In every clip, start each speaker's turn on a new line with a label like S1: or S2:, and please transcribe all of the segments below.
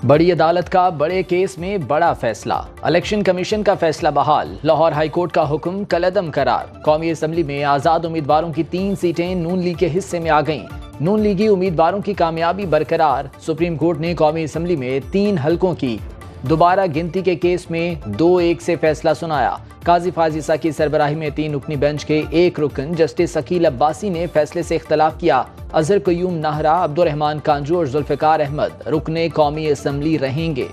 S1: بڑی عدالت کا بڑے کیس میں بڑا فیصلہ، الیکشن کمیشن کا فیصلہ بحال، لاہور ہائی کورٹ کا حکم کالعدم قرار۔ قومی اسمبلی میں آزاد امیدواروں کی 3 سیٹیں نون لیگ کے حصے میں آ گئیں، نون لیگی امیدواروں کی کامیابی برقرار۔ سپریم کورٹ نے قومی اسمبلی میں 3 حلقوں کی دوبارہ گنتی کے کیس میں 2-1 سے فیصلہ سنایا۔ قاضی فاضل عیسیٰ کی سربراہی میں 3 رکنی بینچ کے ایک رکن جسٹس عقیل عباسی نے فیصلے سے اختلاف کیا۔ اظہر قیوم ناہرا، عبدالرحمان کانجو اور ذوالفقار احمد رکن قومی اسمبلی رہیں گے۔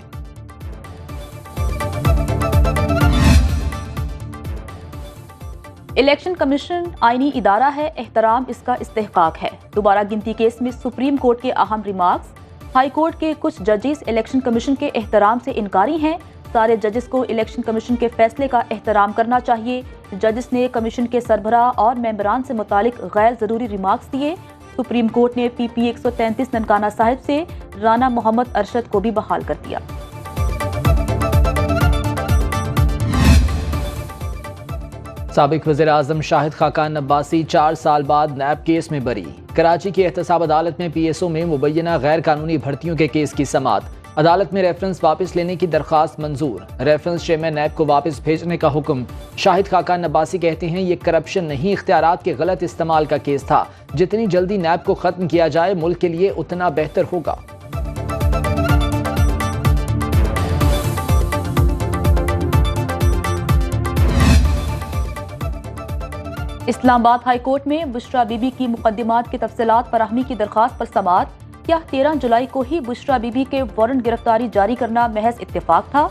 S2: الیکشن کمیشن آئینی ادارہ ہے، احترام اس کا استحقاق ہے۔ دوبارہ گنتی کیس میں سپریم کورٹ کے اہم ریمارکس۔ ہائی کورٹ کے کچھ ججز الیکشن کمیشن کے احترام سے انکاری ہیں۔ سارے ججز کو الیکشن کمیشن کے فیصلے کا احترام کرنا چاہیے۔ ججز نے کمیشن کے سربراہ اور ممبران سے متعلق غیر ضروری ریمارکس دیے۔ سپریم کورٹ نے پی پی 133 ننکانہ صاحب سے رانا محمد ارشد کو بھی بحال کر دیا۔
S1: سابق وزیر اعظم شاہد خاقان عباسی 4 سال بعد نیب کیس میں بری۔ کراچی کی احتساب عدالت میں پی ایس او میں مبینہ غیر قانونی بھرتیوں کے کیس کی سماعت۔ عدالت میں ریفرنس واپس لینے کی درخواست منظور، ریفرنس چیئرمین نیب کو واپس بھیجنے کا حکم۔ شاہد خاقان عباسی کہتے ہیں یہ کرپشن نہیں، اختیارات کے غلط استعمال کا کیس تھا۔ جتنی جلدی نیب کو ختم کیا جائے ملک کے لیے اتنا بہتر ہوگا۔
S2: اسلام آباد ہائی کورٹ میں بشرا بی بی کی مقدمات کی تفصیلات فراہمی کی درخواست پر سماعت۔ کیا 13 جولائی کو ہی بشرا بی بی کے وارنٹ گرفتاری جاری کرنا محض اتفاق تھا؟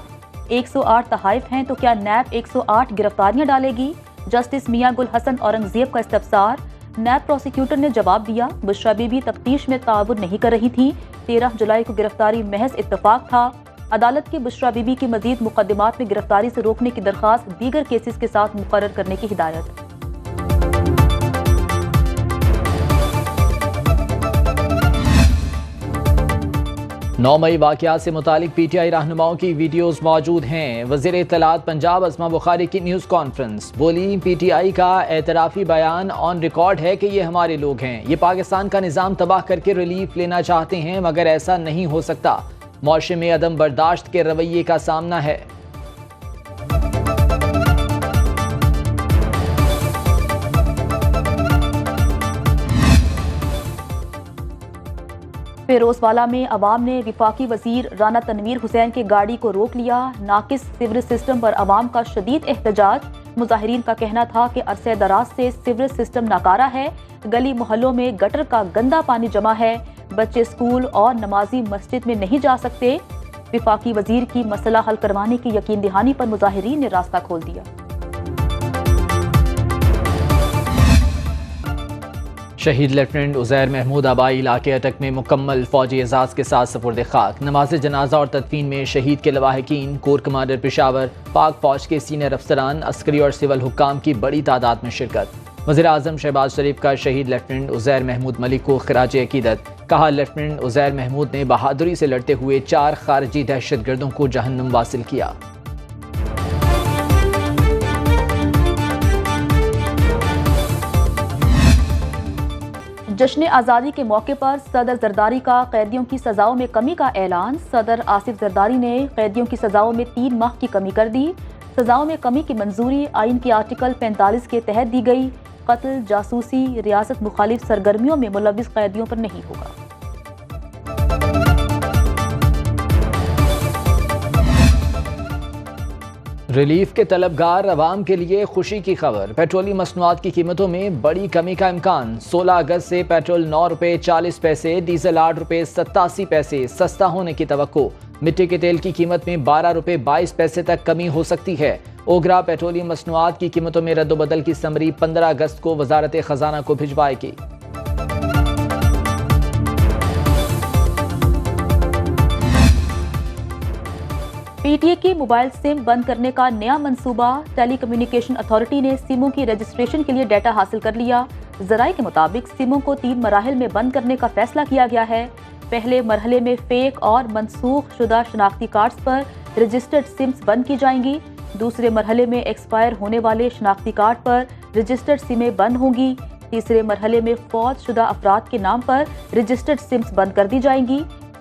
S2: 108 تحائف ہیں تو کیا نیب 108 گرفتاریاں ڈالے گی؟ جسٹس میاں گل حسن اورنگزیب کا استفسار۔ نیب پروسیکیوٹر نے جواب دیا، بشرا بی بی تفتیش میں تعاون نہیں کر رہی تھی، 13 جولائی کو گرفتاری محض اتفاق تھا۔ عدالت کی بشرا بی بی کی مزید مقدمات میں گرفتاری سے روکنے کی درخواست دیگر کیسز کے ساتھ مقرر کرنے کی ہدایت۔
S1: 9 مئی واقعات سے متعلق پی ٹی آئی رہنماؤں کی ویڈیوز موجود ہیں۔ وزیر اطلاعات پنجاب اسما بخاری کی نیوز کانفرنس، بولی پی ٹی آئی کا اعترافی بیان آن ریکارڈ ہے کہ یہ ہمارے لوگ ہیں، یہ پاکستان کا نظام تباہ کر کے ریلیف لینا چاہتے ہیں، مگر ایسا نہیں ہو سکتا، معاشرے میں عدم برداشت کے رویے کا سامنا ہے۔
S2: فیروز والا میں عوام نے وفاقی وزیر رانا تنویر حسین کی گاڑی کو روک لیا۔ ناقص سیوریج سسٹم پر عوام کا شدید احتجاج۔ مظاہرین کا کہنا تھا کہ عرصہ دراز سے سیوریج سسٹم ناکارہ ہے، گلی محلوں میں گٹر کا گندا پانی جمع ہے، بچے اسکول اور نمازی مسجد میں نہیں جا سکتے۔ وفاقی وزیر کی مسئلہ حل کروانے کی یقین دہانی پر مظاہرین نے راستہ کھول دیا۔
S1: شہید لیفٹیننٹ عزیر محمود آبائی علاقے اٹک میں مکمل فوجی اعزاز کے ساتھ سپرد خاک۔ نماز جنازہ اور تدفین میں شہید کے لواحقین، کور کمانڈر پشاور، پاک فوج کے سینئر افسران، عسکری اور سول حکام کی بڑی تعداد میں شرکت۔ وزیر اعظم شہباز شریف کا شہید لیفٹیننٹ عزیر محمود ملک کو خراج عقیدت۔ کہا لیفٹیننٹ عزیر محمود نے بہادری سے لڑتے ہوئے 4 خارجی دہشت گردوں کو جہنم واصل کیا۔
S2: جشن آزادی کے موقع پر صدر زرداری کا قیدیوں کی سزاؤں میں کمی کا اعلان۔ صدر آصف زرداری نے قیدیوں کی سزاؤں میں 3 ماہ کی کمی کر دی۔ سزاؤں میں کمی کی منظوری آئین کے آرٹیکل 45 کے تحت دی گئی۔ قتل، جاسوسی، ریاست مخالف سرگرمیوں میں ملوث قیدیوں پر نہیں ہوگا۔
S1: ریلیف کے طلبگار عوام کے لیے خوشی کی خبر، پیٹرولیم مصنوعات کی قیمتوں میں بڑی کمی کا امکان۔ 16 اگست سے پیٹرول 9 روپے 40 پیسے، ڈیزل 8 روپے 87 پیسے سستا ہونے کی توقع۔ مٹی کے تیل کی قیمت میں 12 روپے 22 پیسے تک کمی ہو سکتی ہے۔ اوگرا پیٹرولیم مصنوعات کی قیمتوں میں رد و بدل کی سمری 15 اگست کو وزارت خزانہ کو بھجوائے گی۔
S2: پی ٹی اے کی موبائل سم بند کرنے کا نیا منصوبہ۔ ٹیلی کمیونیکیشن اتھارٹی نے سموں کی رجسٹریشن کے لیے ڈیٹا حاصل کر لیا۔ ذرائع کے مطابق سموں کو 3 مراحل میں بند کرنے کا فیصلہ کیا گیا ہے۔ پہلے مرحلے میں فیک اور منسوخ شدہ شناختی کارڈز پر رجسٹرڈ سمز بند کی جائیں گی۔ دوسرے مرحلے میں ایکسپائر ہونے والے شناختی کارڈ پر رجسٹرڈ سمیں بند ہوں گی۔ تیسرے مرحلے میں فوت شدہ افراد کے نام پر رجسٹرڈ سمز بند کر دی جائیں گی۔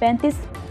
S2: 35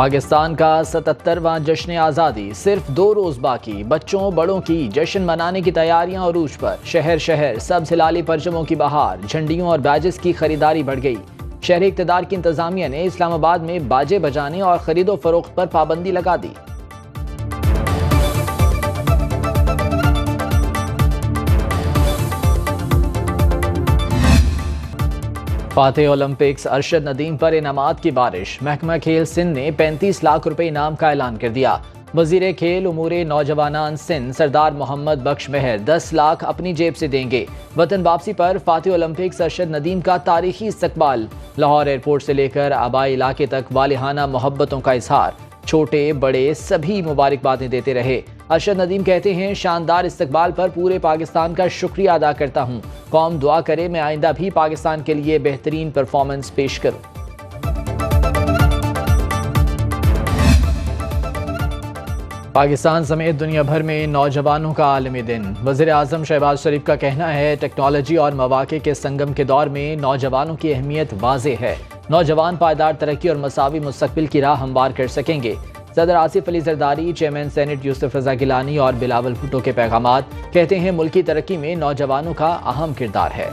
S1: پاکستان کا 77واں جشن آزادی صرف 2 روز باقی، بچوں بڑوں کی جشن منانے کی تیاریاں عروج پر، شہر شہر سبز ہلالی پرچموں کی بہار، جھنڈیوں اور بیجز کی خریداری بڑھ گئی۔ شہری اقتدار کی انتظامیہ نے اسلام آباد میں باجے بجانے اور خرید و فروخت پر پابندی لگا دی۔ فاتح اولمپکس ارشد ندیم پر انعامات کی بارش، محکمہ کھیل سندھ نے 35 لاکھ روپے انعام کا اعلان کر دیا۔ وزیر کھیل امور نوجوانان سندھ سردار محمد بخش مہر 10 لاکھ اپنی جیب سے دیں گے۔ وطن واپسی پر فاتح اولمپکس ارشد ندیم کا تاریخی استقبال، لاہور ایئرپورٹ سے لے کر آبائی علاقے تک والہانہ محبتوں کا اظہار، چھوٹے بڑے سبھی مبارکبادیں دیتے رہے۔ ارشد ندیم کہتے ہیں، شاندار استقبال پر پورے پاکستان کا شکریہ ادا کرتا ہوں، قوم دعا کرے میں آئندہ بھی پاکستان کے لیے بہترین پرفارمنس پیش کروں۔ پاکستان سمیت دنیا بھر میں نوجوانوں کا عالمی دن، وزیر اعظم شہباز شریف کا کہنا ہے، ٹیکنالوجی اور مواقع کے سنگم کے دور میں نوجوانوں کی اہمیت واضح ہے، نوجوان پائیدار ترقی اور مساوی مستقبل کی راہ ہموار کر سکیں گے۔ صدر آصف علی زرداری، چیئرمین سینٹ یوسف رضا گیلانی اور بلاول بھٹو کے پیغامات کہتے ہیں، ملکی ترقی میں نوجوانوں کا اہم کردار ہے۔